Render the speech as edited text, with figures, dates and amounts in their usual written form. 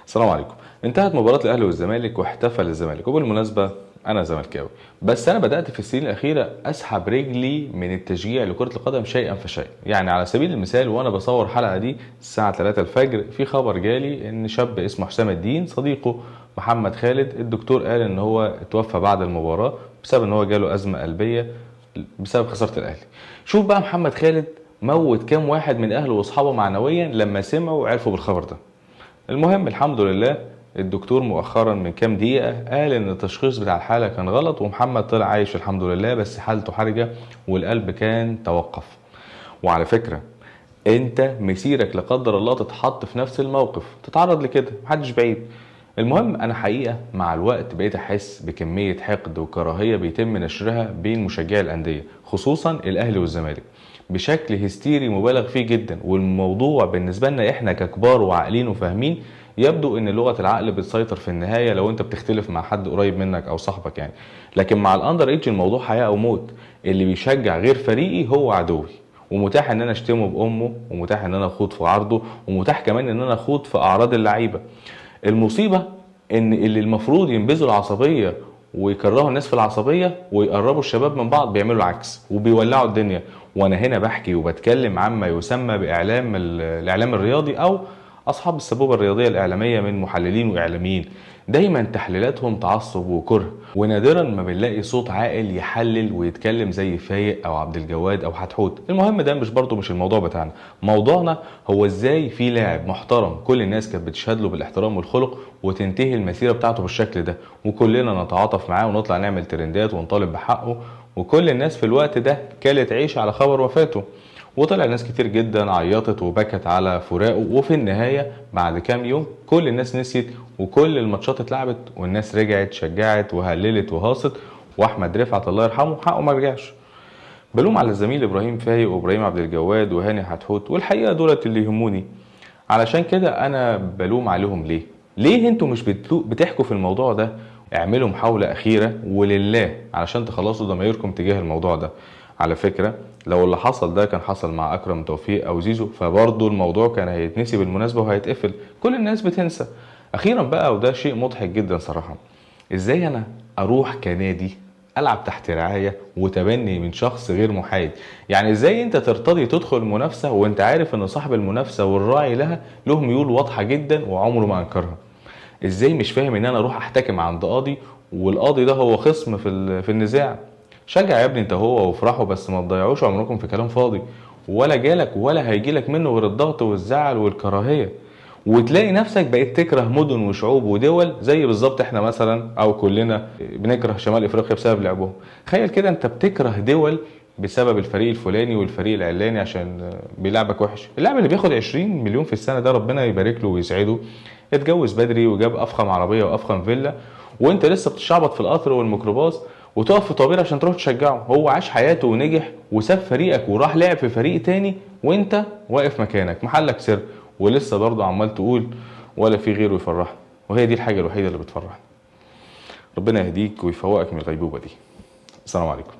السلام عليكم. انتهت مباراة الاهلي والزمالك واحتفل الزمالك، وبالمناسبة انا زملكاوي، بس انا بدأت في السنين الاخيرة اسحب رجلي من التشجيع لكرة القدم شيئا فشيئا. يعني على سبيل المثال، وانا بصور الحلقة دي الساعة 3 الفجر، في خبر جالي ان شاب اسمه حسام الدين صديقه محمد خالد الدكتور قال ان هو اتوفى بعد المباراة بسبب ان هو جاله ازمة قلبية بسبب خسارة الاهلي. شوف بقى محمد خالد موت كام واحد من اهله واصحابه معنويا لما سمعوا وعرفوا بالخبر ده. المهم الحمد لله، الدكتور مؤخرا من كام دقيقة قال ان التشخيص بتاع الحالة كان غلط، ومحمد طلع عايش الحمد لله، بس حالته حرجة والقلب كان توقف. وعلى فكرة، انت مسيرك لا قدر الله تتحط في نفس الموقف، تتعرض لكده، محدش بعيد. المهم انا حقيقة مع الوقت بقيت احس بكمية حقد وكراهية بيتم نشرها بين مشجعي الاندية، خصوصا الاهلي والزمالك، بشكل هستيري مبالغ فيه جدا. والموضوع بالنسبة لنا احنا ككبار وعاقلين وفاهمين، يبدو ان لغة العقل بتسيطر في النهاية لو انت بتختلف مع حد قريب منك او صاحبك يعني. لكن مع الاندر ايدج الموضوع حياة او موت. اللي بيشجع غير فريقي هو عدوي، ومتاح ان انا اشتمه بامه، ومتاح ان انا اخوض في عرضه، ومتاح كمان ان انا اخوض في اعراض اللعيبه. المصيبه ان اللي المفروض ينبذوا العصبيه ويكرهوا الناس في العصبيه ويقربوا الشباب من بعض بيعملوا العكس وبيولعوا الدنيا. وانا هنا بحكي وبتكلم عما يسمى باعلام الاعلام الرياضي، او اصحاب السبوبه الرياضيه الاعلاميه من محللين واعلاميين. دايما تحليلاتهم تعصب وكره، ونادرا ما بنلاقي صوت عاقل يحلل ويتكلم زي فايق او عبد الجواد او حتحوت. المهم ده مش الموضوع بتاعنا. موضوعنا هو ازاي في لاعب محترم كل الناس كانت بتشهد له بالاحترام والخلق وتنتهي المسيره بتاعته بالشكل ده، وكلنا نتعاطف معاه ونطلع نعمل ترندات ونطالب بحقه، وكل الناس في الوقت ده كانت عيش على خبر وفاته. وطلع ناس كتير جدا عيطت وبكت على فراقه، وفي النهاية بعد كام يوم كل الناس نسيت، وكل الماتشات اتلعبت والناس رجعت شجعت وهللت وهاصت، واحمد رفعت الله يرحمه حقه ما رجعش. بلوم على الزميل ابراهيم فايق وابراهيم عبد الجواد وهاني حتحوت، والحقيقة دولت اللي يهموني. علشان كده انا بلوم عليهم. ليه انتوا مش بتحكوا في الموضوع ده؟ اعملوا محاولة اخيرة ولله علشان تخلصوا ضميركم تجاه الموضوع ده. على فكرة، لو اللي حصل ده كان حصل مع اكرم توفيق او زيزو فبرضه الموضوع كان هيتنسي بالمناسبة وهيتقفل. كل الناس بتنسى اخيرا بقى، وده شيء مضحك جدا صراحة. ازاي انا اروح كنادي العب تحت رعاية وتبني من شخص غير محايد؟ يعني ازاي انت ترتضي تدخل منافسة وانت عارف ان صاحب المنافسة والراعي لها له ميول واضحة جدا وعمره ما انكرها؟ ازاي مش فاهم ان انا اروح احتكم عند قاضي والقاضي ده هو خصم في النزاع؟ شجع يا ابني انت هو وافرحوا، بس ما تضيعوش عمركم في كلام فاضي، ولا جالك ولا هيجيلك منه غير الضغط والزعل والكراهية. وتلاقي نفسك بقيت تكره مدن وشعوب ودول، زي بالظبط احنا مثلا او كلنا بنكره شمال افريقيا بسبب لعبهم. تخيل كده انت بتكره دول بسبب الفريق الفلاني والفريق العلاني عشان بيلعبك وحش. اللاعب اللي بياخد 20 مليون في السنه ده ربنا يبارك له ويسعده، اتجوز بدري وجاب افخم عربيه وافخم فيلا، وانت لسه بتشعبط في القطر والميكروباص وتقف في طوابير عشان تروح تشجعه. هو عاش حياته ونجح وساب فريقك وراح لعب في فريق تاني، وانت واقف مكانك محلك سر، ولسه برضه عمال تقول ولا في غيره يفرحنا. وهي دي الحاجه الوحيده اللي بتفرحنا. ربنا يهديك ويفوقك من الغيبوبه دي. السلام عليكم.